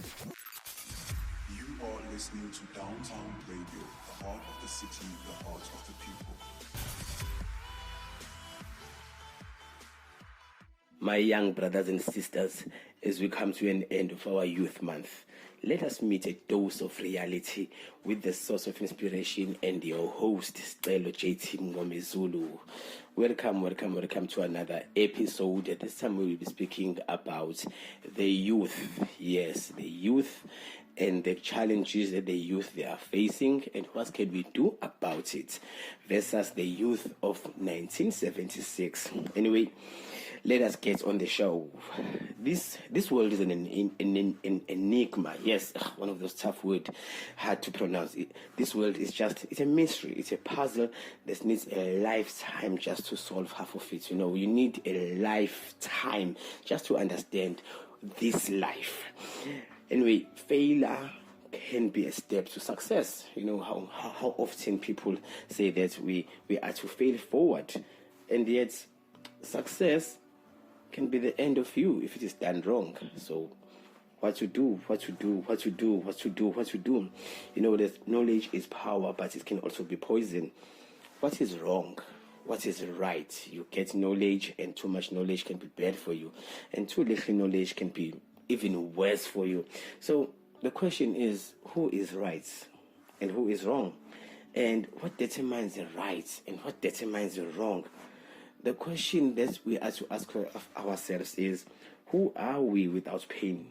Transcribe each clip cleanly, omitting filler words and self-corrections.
You are listening to Downtown Radio, the heart of the city, the heart of the people. My young brothers and sisters, as we come to an end of our Youth Month, let us meet a dose of reality with the source of inspiration and your host, Scelo Mngomezulu. Welcome to another episode. This time we will be speaking about the youth. Yes, the youth and the challenges that the youth they are facing and what can we do about it versus the youth of 1976. Anyway, let us get on the show. This world is an enigma. Yes, one of those tough words, hard to pronounce. This world is it's a mystery. It's a puzzle that needs a lifetime just to solve half of it. You need a lifetime just to understand this life. Anyway, failure can be a step to success. How often people say that we are to fail forward, and yet success can be the end of you if it is done wrong. So what to do. That knowledge is power, but it can also be poison. What is wrong? What is right? You get knowledge, and too much knowledge can be bad for you, and too little knowledge can be even worse for you. So the question is, who is right and who is wrong? And what determines the right and what determines the wrong? The question that we are to ask ourselves is, who are we without pain?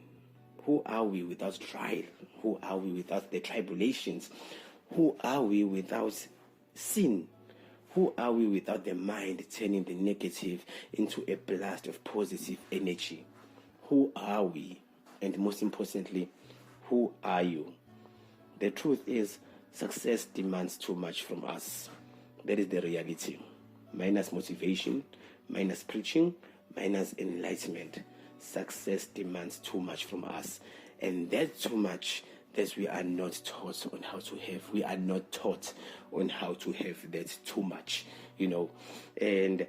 Who are we without trial? Who are we without the tribulations? Who are we without sin? Who are we without the mind turning the negative into a blast of positive energy? Who are we? And most importantly, who are you? The truth is, success demands too much from us. That is the reality. Minus motivation, minus preaching, minus enlightenment. Success demands too much from us. And that too much that we are not taught on how to have. We are not taught on how to have that too much, And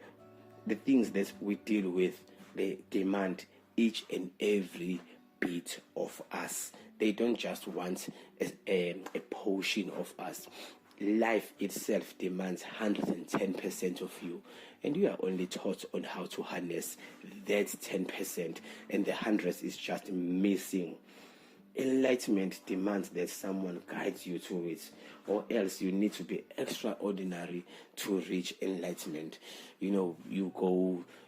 the things that we deal with, they demand each and every bit of us. They don't just want a portion of us. Life itself demands 110% of you, and you are only taught on how to harness that 10%, and the 100 is just missing. Enlightenment demands that someone guides you to it, or else you need to be extraordinary to reach enlightenment.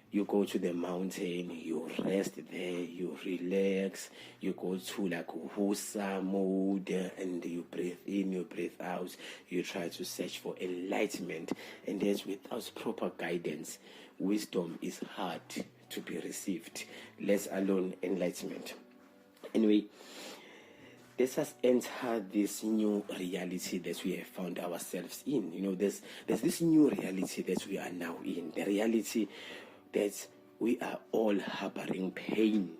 You go to the mountain, you rest there, you relax, you go to like Husa mode, and you breathe in, you breathe out, you try to search for enlightenment. And as without proper guidance, wisdom is hard to be received, let alone enlightenment. Anyway, let us enter this new reality that we have found ourselves in. There's this new reality that we are now in. The reality that we are all harboring pain.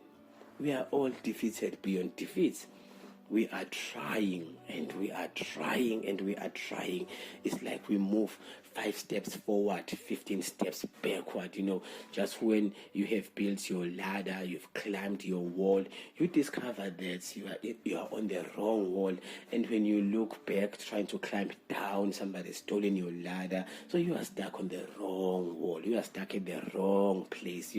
We are all defeated beyond defeat. We are trying and we are trying and we are trying. It's like we move 5 steps forward, 15 steps backward. Just when you have built your ladder, you've climbed your wall, you discover that you are on the wrong wall. And when you look back trying to climb down, somebody's stolen your ladder. So you are stuck on the wrong wall. You are stuck in the wrong place.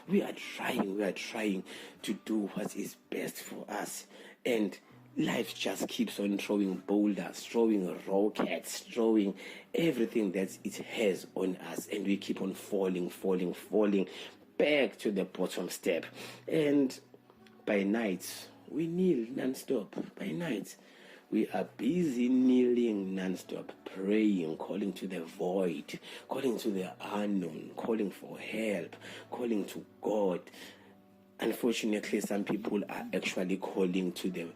We are trying to do what is best for us. And life just keeps on throwing boulders, throwing rockets, throwing everything that it has on us. And we keep on falling back to the bottom step. And by night, we kneel non-stop. By night, we are busy kneeling non-stop, praying, calling to the void, calling to the unknown, calling for help, calling to God. Unfortunately, some people are actually calling to the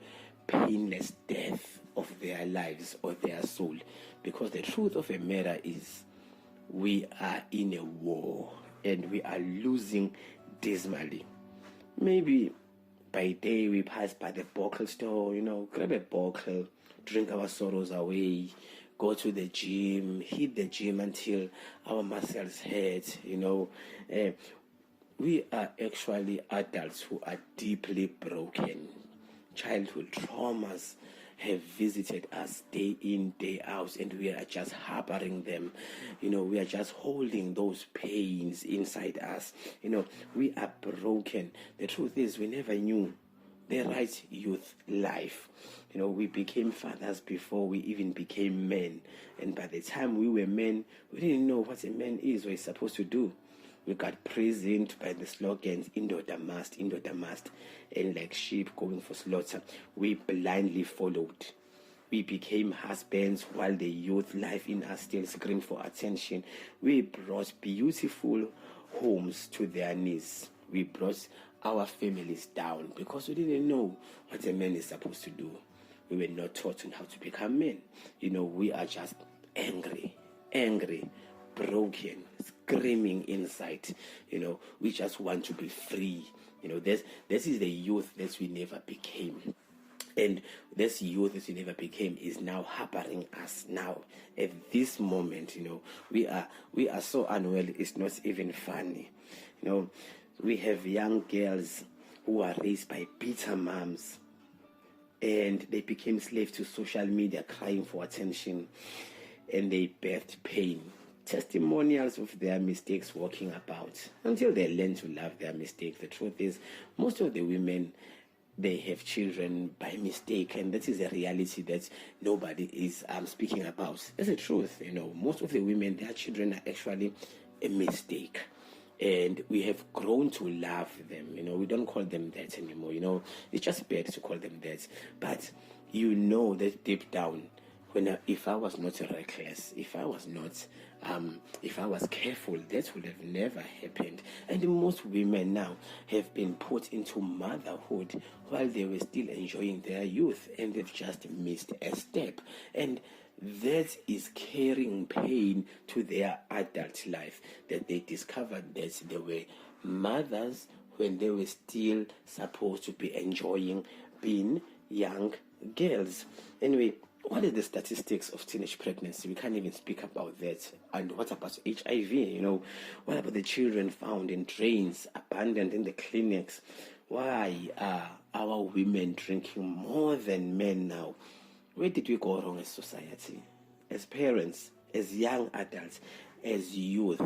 painless death of their lives or their soul, because the truth of the matter is we are in a war and we are losing dismally. Maybe by day we pass by the bottle store, grab a bottle, drink our sorrows away, go to the gym, hit the gym until our muscles hurt, We are actually adults who are deeply broken. childhood traumas have visited us day in, day out, and we are just harboring them. We are just holding those pains inside us. We are broken. The truth is, we never knew the right youth life. We became fathers before we even became men. And by the time we were men, we didn't know what a man is or is supposed to do. We got prisoned by the slogans, indoda must, and like sheep going for slaughter, we blindly followed. We became husbands while the youth life in us still screamed for attention. We brought beautiful homes to their knees. We brought our families down because we didn't know what a man is supposed to do. We were not taught on how to become men. We are just angry, broken, screaming inside. We just want to be free. This is the youth that we never became. And this youth that we never became is now harboring us now. At this moment, we are so unwell, it's not even funny. We have young girls who are raised by bitter moms, and they became slaves to social media, crying for attention, and they birthed pain. Testimonials of their mistakes walking about until they learn to love their mistakes. The truth is, most of the women, they have children by mistake, and that is a reality that nobody is speaking about. It's the truth. Most of the women, their children are actually a mistake. And we have grown to love them. We don't call them that anymore. It's just bad to call them that. But that deep down, if I was not reckless, if I was careful, that would have never happened. And most women now have been put into motherhood while they were still enjoying their youth, and they've just missed a step. And that is carrying pain to their adult life, that they discovered that they were mothers when they were still supposed to be enjoying being young girls. Anyway, what are the statistics of teenage pregnancy? We can't even speak about that. And what about HIV? What about the children found in drains, abandoned in the clinics? Why are our women drinking more than men now? Where did we go wrong as society? As parents, as young adults, as youth,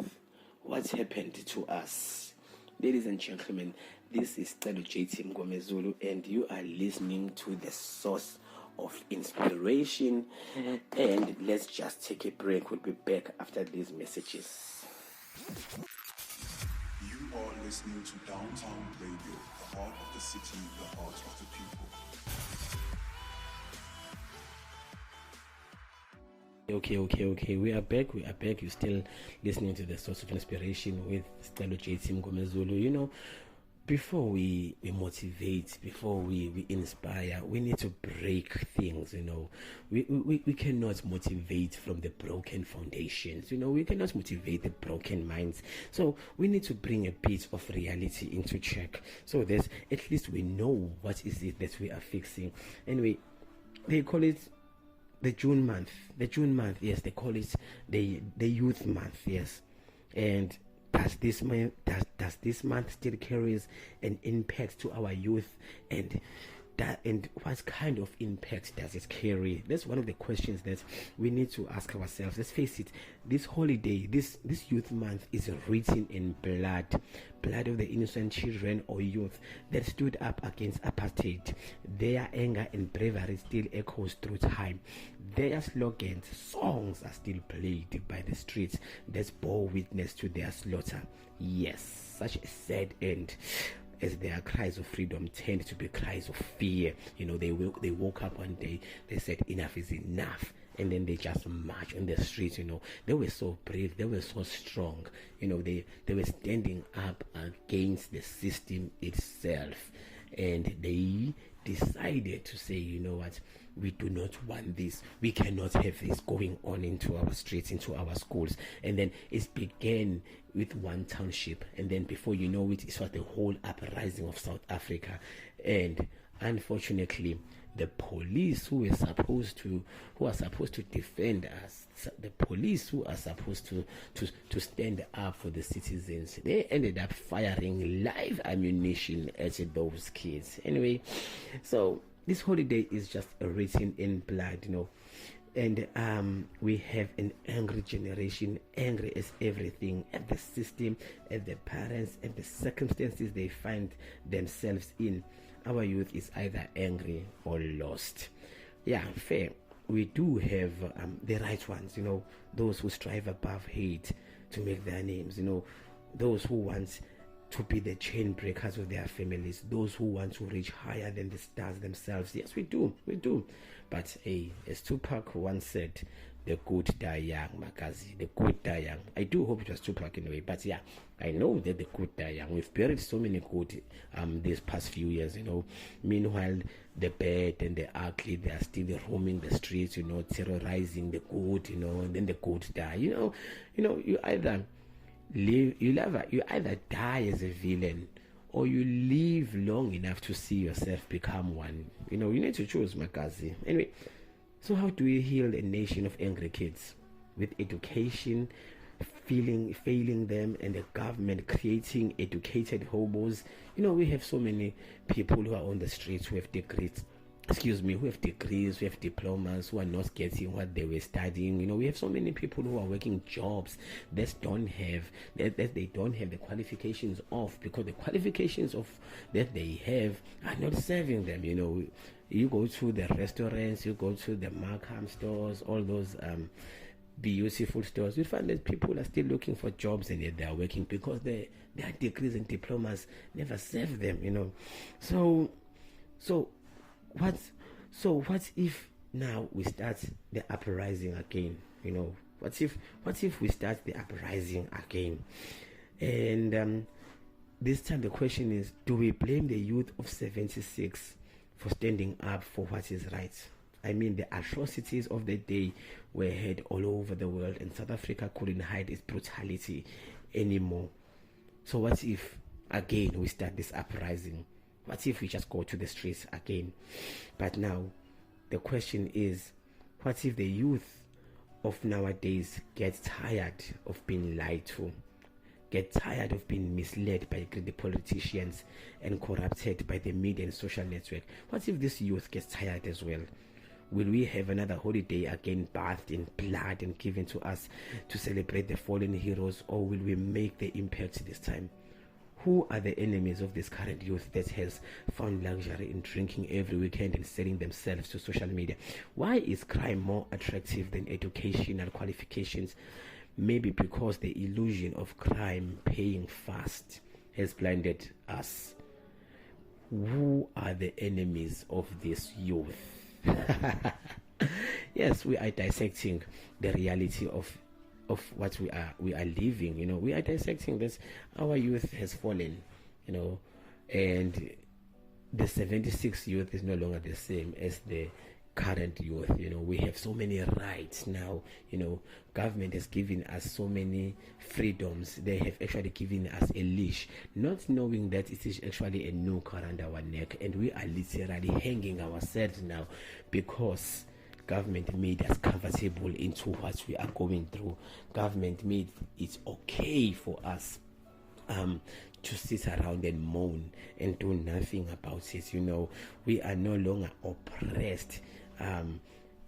what's happened to us? Ladies and gentlemen, this is Scelo Mngomezulu, and you are listening to the source of inspiration. And let's just take a break. We'll be back after these messages. You are listening to Downtown Radio, the heart of the city, the heart of the people. Okay. We are back. You're still listening to the source of inspiration with Scelo Mngomezulu. Before we motivate, before we inspire, we need to break things. We cannot motivate from the broken foundations. We cannot motivate the broken minds. So we need to bring a bit of reality into check, so that at least we know what is it that we are fixing. Anyway, they call it the June month, yes, they call it the youth month, yes. And does this month still carries an impact to our youth, and what kind of impact does it carry? That's one of the questions that we need to ask ourselves. Let's face it, this holiday, this youth month is written in blood of the innocent children or youth that stood up against apartheid. Their anger and bravery still echoes through time. Their slogans, songs are still played by the streets that bore witness to their slaughter. Yes, such a sad end, as their cries of freedom tend to be cries of fear. They woke up one day, they said enough is enough, and then they just march on the streets. They were so brave, they were so strong. They were standing up against the system itself, and they decided to say, what, we do not want this. We cannot have this going on into our streets, into our schools. And then it began with one township, and then before you know it, it was the whole uprising of South Africa. And unfortunately, the police who are supposed to defend us, the police who are supposed to stand up for the citizens, they ended up firing live ammunition at those kids. Anyway, so this holiday is just written in blood, and we have an angry generation, angry as everything, at the system, at the parents, at the circumstances they find themselves in. Our youth is either angry or lost. Yeah, fair. We do have the right ones, those who strive above hate to make their names, those who want to be the chain breakers of their families, those who want to reach higher than the stars themselves. Yes, we do. But hey, as Tupac once said, the good die young, Makazi, the good die young. I do hope it was Tupac in a way, but yeah, I know that the good die young. We've buried so many good these past few years, Meanwhile, the bad and the ugly, they are still roaming the streets, terrorizing the good, and then the good die. You either you either die as a villain, or you live long enough to see yourself become one. You need to choose, Makazi. Anyway, so how do we heal a nation of angry kids? With education failing them, and the government creating educated hobos. We have so many people who are on the streets who have degrees, who have degrees, who have diplomas, who are not getting what they were studying. We have so many people who are working jobs that they don't have the qualifications of, because the qualifications of that they have are not serving them. You go to the restaurants, you go to the Markham stores, all those beautiful stores, you find that people are still looking for jobs, and yet they are working because their degrees and diplomas never serve them. So what if now we start the uprising again? What if we start the uprising again? And this time the question is, do we blame the youth of 76 for standing up for what is right? I mean, the atrocities of the day were heard all over the world, and South Africa couldn't hide its brutality anymore. So what if again we start this uprising? What if we just go to the streets again? But now the question is, what if the youth of nowadays get tired of being lied to, get tired of being misled by greedy politicians and corrupted by the media and social network? What if this youth gets tired as well? Will we have another holiday again bathed in blood and given to us to celebrate the fallen heroes, or will we make the impact this time? Who are the enemies of this current youth that has found luxury in drinking every weekend and selling themselves to social media? Why is crime more attractive than educational qualifications? Maybe because the illusion of crime paying fast has blinded us. Who are the enemies of this youth? Yes, we are dissecting the reality of what we are living. We are dissecting this. Our youth has fallen, and the 76 youth is no longer the same as the current youth. We have so many rights now. Government has given us so many freedoms. They have actually given us a leash, not knowing that it is actually a noose around our neck, and we are literally hanging ourselves now because government made us comfortable into what we are going through. Government made it okay for us to sit around and moan and do nothing about it. We are no longer oppressed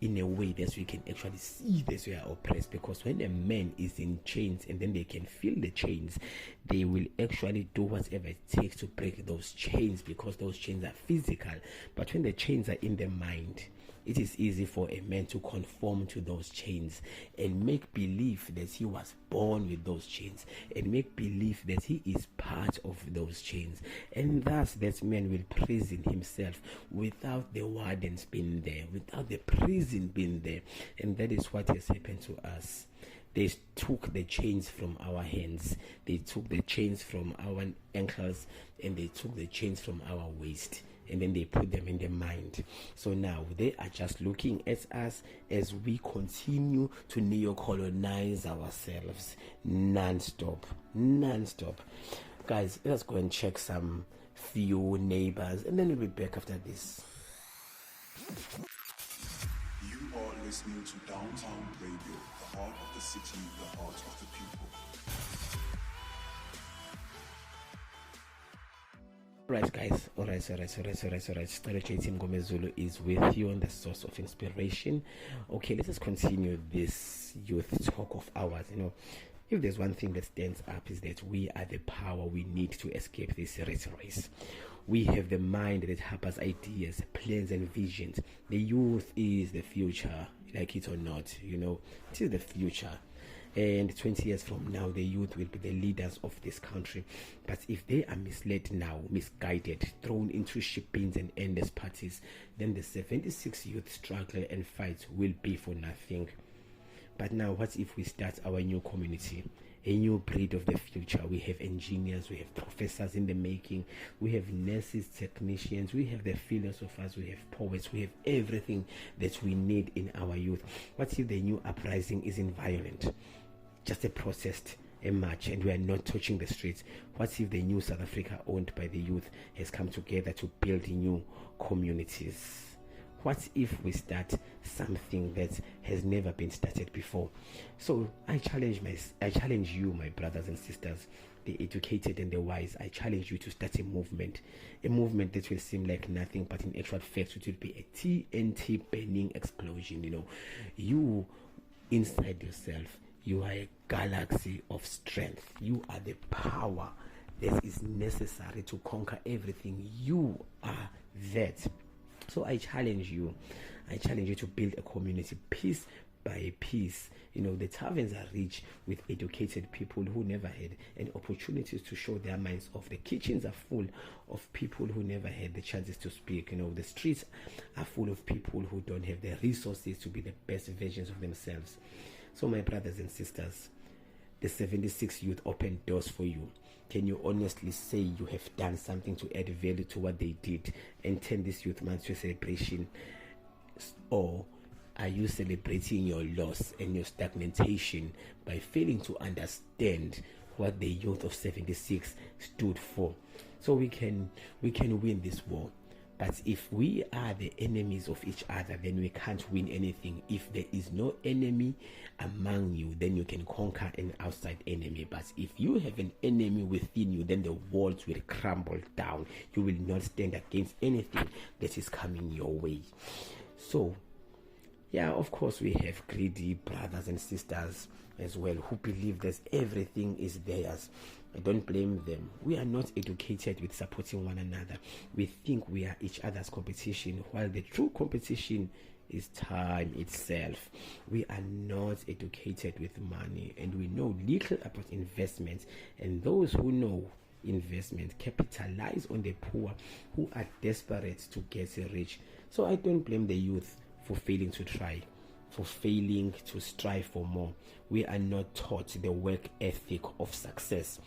in a way that we can actually see that we are oppressed, because when a man is in chains and then they can feel the chains, they will actually do whatever it takes to break those chains, because those chains are physical. But when the chains are in the mind, it is easy for a man to conform to those chains and make believe that he was born with those chains, and make believe that he is part of those chains, and thus that man will prison himself without the wardens being there, without the prison being there. And that is what has happened to us. They took the chains from our hands, they took the chains from our ankles, and they took the chains from our waist, and then they put them in the mind. So now they are just looking at us as we continue to neo-colonize ourselves non-stop. Guys, let's go and check some few neighbors, and then we'll be back after this. You are listening to Downtown Radio, the heart of the city, the heart of the people. Right, guys. Alright. Strategy Mngomezulu is with you on the source of inspiration. Okay, let us continue this youth talk of ours. If there's one thing that stands up, is that we are the power we need to escape this rat race. We have the mind that harbors ideas, plans, and visions. The youth is the future, like it or not. It is the future. And 20 years from now, the youth will be the leaders of this country. But if they are misled now, misguided, thrown into ship bins and endless parties, then the 76 youth struggle and fight will be for nothing. But now, what if we start our new community, a new breed of the future? We have engineers, we have professors in the making, we have nurses, technicians, we have the philosophers, we have poets, we have everything that we need in our youth. What if the new uprising isn't violent? Just a protest, a march, and we are not touching the streets? What if the new South Africa owned by the youth has come together to build new communities? What if we start something that has never been started before? So I challenge you, my brothers and sisters, the educated and the wise. I challenge you to start a movement that will seem like nothing, but in actual fact it will be a TNT burning explosion. You inside yourself, you are a galaxy of strength. You are the power that is necessary to conquer everything. You are that. So I challenge you to build a community piece by piece. The taverns are rich with educated people who never had an opportunities to show their minds off. The kitchens are full of people who never had the chances to speak. The streets are full of people who don't have the resources to be the best versions of themselves. So my brothers and sisters, the 76 youth opened doors for you. Can you honestly say you have done something to add value to what they did and turn this youth month to a celebration? Or are you celebrating your loss and your stagnation by failing to understand what the youth of 76 stood for? So we can win this war. But if we are the enemies of each other, then we can't win anything. If there is no enemy among you, then you can conquer an outside enemy. But if you have an enemy within you, then the walls will crumble down. You will not stand against anything that is coming your way. So, yeah, of course, we have greedy brothers and sisters as well who believe that everything is theirs. I don't blame them. We are not educated with supporting one another. We think we are each other's competition, while the true competition is time itself. We are not educated with money, and we know little about investment. And those who know investment capitalize on the poor who are desperate to get rich. So I don't blame the youth for failing to try, for failing to strive for more. We are not taught the work ethic of success.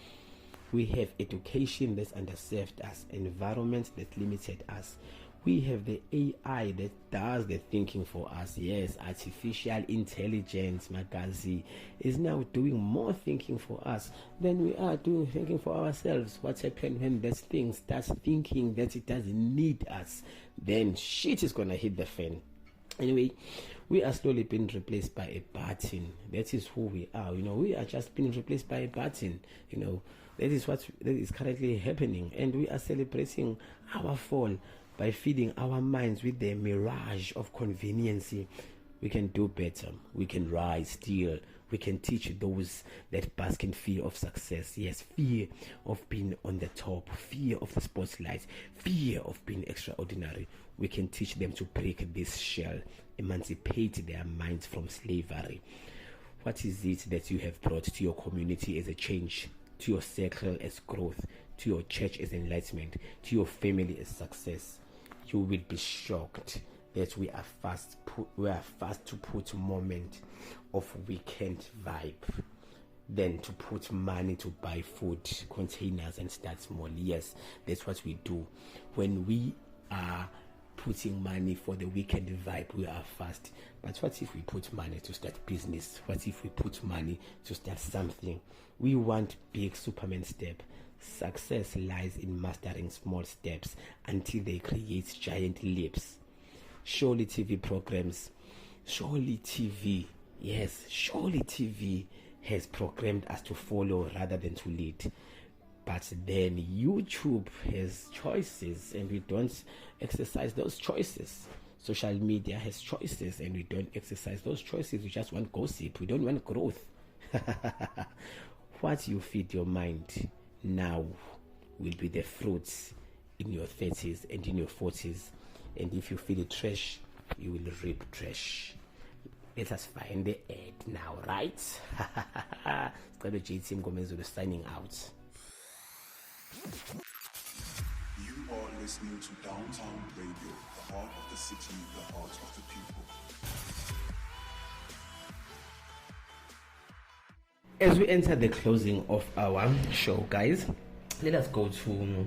We have education that's underserved us, environment that limited us. We have the AI that does the thinking for us. Yes, artificial intelligence, Magazi, is now doing more thinking for us than we are doing thinking for ourselves. What's happened when this thing starts thinking that it doesn't need us? Then shit is gonna hit the fan. Anyway, we are slowly being replaced by a button. That is who we are. We are just being replaced by a button. That is what that is currently happening. And we are celebrating our fall by feeding our minds with the mirage of conveniency. We can do better. We can rise still. We can teach those that bask in fear of success. Yes, fear of being on the top, fear of the spotlight, fear of being extraordinary. We can teach them to break this shell, emancipate their minds from slavery. What is it that you have brought to your community as a change, to your circle as growth, to your church as enlightenment, to your family as success? You will be shocked that we are fast to put moment of weekend vibe than to put money to buy food containers and start small. Yes, that's what we do. When we are putting money for the weekend vibe, we are fast. But what if we put money to start business? What if we put money to start something? We want big Superman step. Success lies in mastering small steps until they create giant leaps. Surely TV programs, surely TV has programmed us to follow rather than to lead. But then YouTube has choices and we don't exercise those choices. Social media has choices and we don't exercise those choices. We just want gossip. We don't want growth. What you feed your mind now will be the fruits in your 30s and in your 40s. And if you feed it trash, you will reap trash. Let us find the ad now, right? Scelo JT Mngomezulu signing out. You are listening to Downtown Radio, the heart of the city, the heart of the people. As we enter the closing of our show, guys, let us go to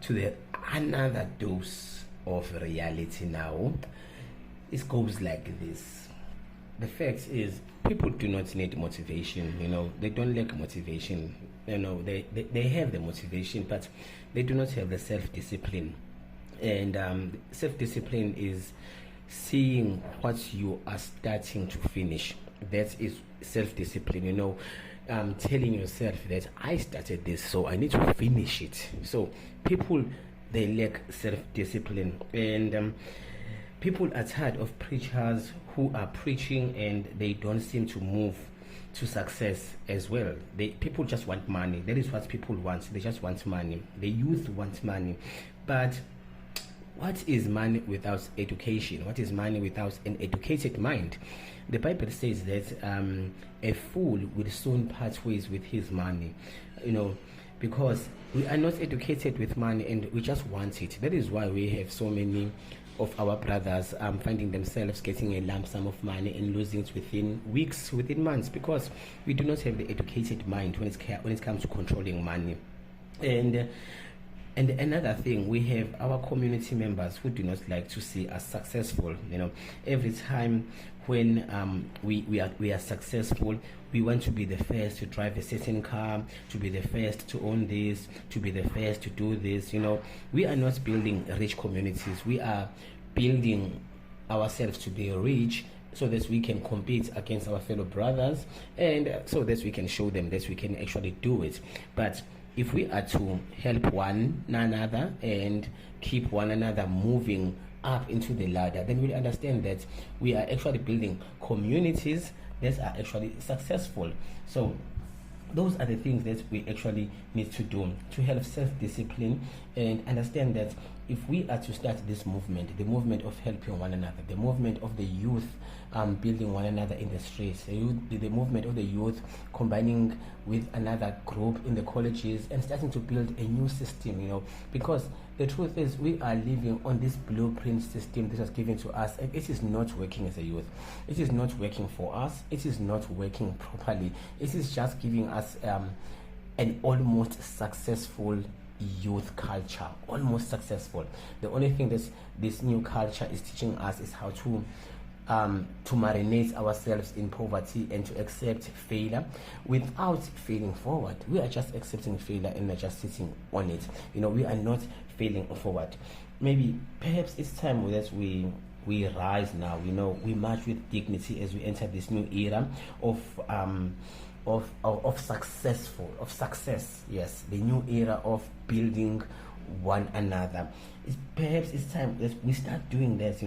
the another dose of reality now. It goes like this. The fact is, people do not need motivation. They don't lack motivation. They have the motivation, but they do not have the self-discipline. And self-discipline is seeing what you are starting to finish. That is self-discipline. Telling yourself that I started this, so I need to finish it. So people, they lack self-discipline, and people are tired of preachers who are preaching and they don't seem to move to success as well. People just want money. That is what people want. They just want money. The youth want money. But what is money without education? What is money without an educated mind? The Bible says that a fool will soon part ways with his money, because we are not educated with money and we just want it. That is why we have so many of our brothers finding themselves getting a lump sum of money and losing it within weeks, within months, because we do not have the educated mind when it comes to controlling money. And another thing, we have our community members who do not like to see us successful. Every time when we are successful, we want to be the first to drive a certain car, to be the first to own this, to be the first to do this. We are not building rich communities. We are building ourselves to be rich, so that we can compete against our fellow brothers, and so that we can show them that we can actually do it. But if we are to help one another and keep one another moving up into the ladder, then we'll understand that we are actually building communities that are actually successful. So those are the things that we actually need to do to have self-discipline and understand that if we are to start this movement, the movement of helping one another, the movement of the youth building one another in the streets, the movement of the youth combining with another group in the colleges and starting to build a new system, because the truth is we are living on this blueprint system that was given to us, and it is not working as a youth. It is not working for us. It is not working properly. It is just giving us an almost successful youth culture, almost successful. The only thing that this new culture is teaching us is how to marinate ourselves in poverty and to accept failure without failing forward. We are just accepting failure and we're just sitting on it. We are not failing forward. Perhaps it's time that we rise now. We march with dignity as we enter this new era of success. Yes, the new era of building one another. Perhaps it's time that we start doing that.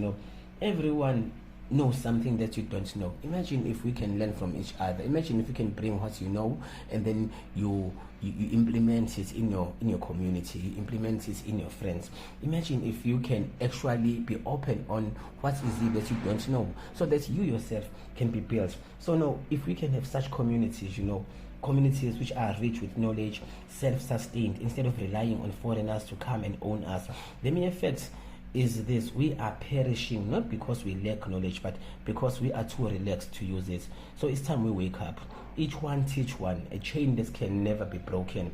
Everyone knows something that you don't know. Imagine if we can learn from each other. Imagine if we can bring what you know and then you implement it in your community, you implement it in your friends. Imagine if you can actually be open on what is it that you don't know, so that you yourself can be built. So now, if we can have such communities, communities which are rich with knowledge, self-sustained, instead of relying on foreigners to come and own us, the mere fact is this: we are perishing not because we lack knowledge, but because we are too relaxed to use it. So it's time we wake up. Each one teach one, a chain that can never be broken.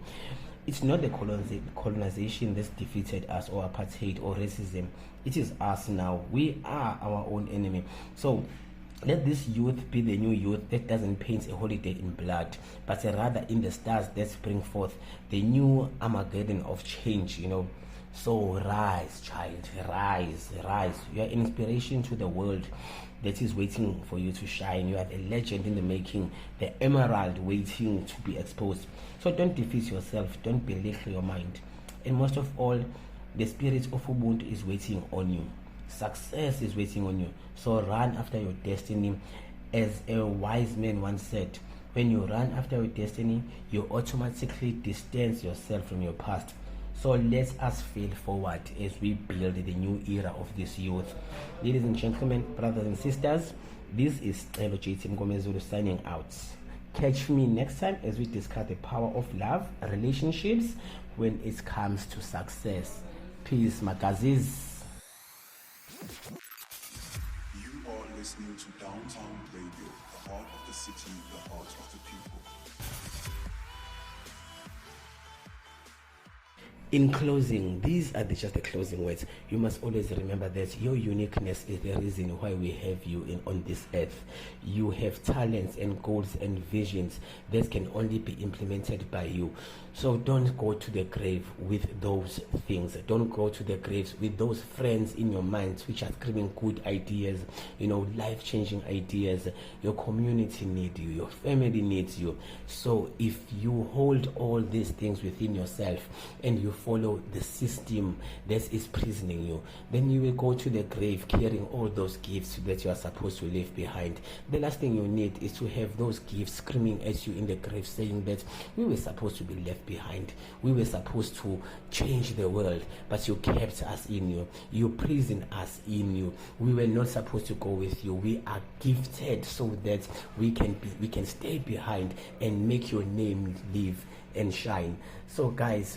It's not the colonization that's defeated us, or apartheid, or racism. It is us now. We are our own enemy. So let this youth be the new youth that doesn't paint a holiday in blood, but rather in the stars that spring forth the new Armageddon of change. So rise, child, rise, rise. You are inspiration to the world that is waiting for you to shine. You are a legend in the making, the emerald waiting to be exposed. So don't defeat yourself, don't belittle your mind. And most of all, the spirit of Ubuntu is waiting on you. Success is waiting on you. So run after your destiny. As a wise man once said, when you run after your destiny, you automatically distance yourself from your past. So let us fail forward as we build the new era of this youth. Ladies and gentlemen, brothers and sisters, this is Scelo Mngomezulu signing out. Catch me next time as we discuss the power of love, relationships when it comes to success. Peace, Magazis. You are listening to Downtown Radio, the heart of the city, the heart of the people. In closing, these are just the closing words. You must always remember that your uniqueness is the reason why we have you on this earth. You have talents and goals and visions that can only be implemented by you. So don't go to the grave with those things. Don't go to the graves with those friends in your mind which are screaming good ideas, life-changing ideas. Your community needs you. Your family needs you. So if you hold all these things within yourself and you follow the system that is prisoning you, then you will go to the grave carrying all those gifts that you are supposed to leave behind. The last thing you need is to have those gifts screaming at you in the grave saying that we were supposed to be left behind. We were supposed to change the world, but you kept us in you. You prison us in you. We were not supposed to go with you. We are gifted so that we can stay behind and make your name live and shine. So guys,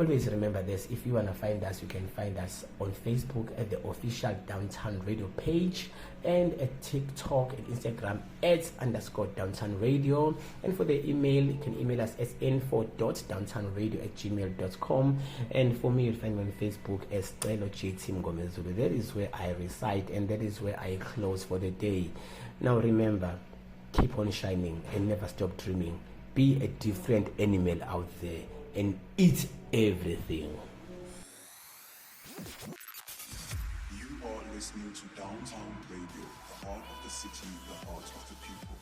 always remember this. If you want to find us, you can find us on Facebook at the official Downtown Radio page, and at TikTok and Instagram @_Downtown Radio. And for the email, you can email us at info.downtownradio@gmail.com. And for me, you'll find me on Facebook as Scelo Mngomezulu. That is where I reside, and that is where I close for the day. Now remember, keep on shining and never stop dreaming. Be a different animal out there and eat everything. You are listening to Downtown Radio, the heart of the city, the heart of the people.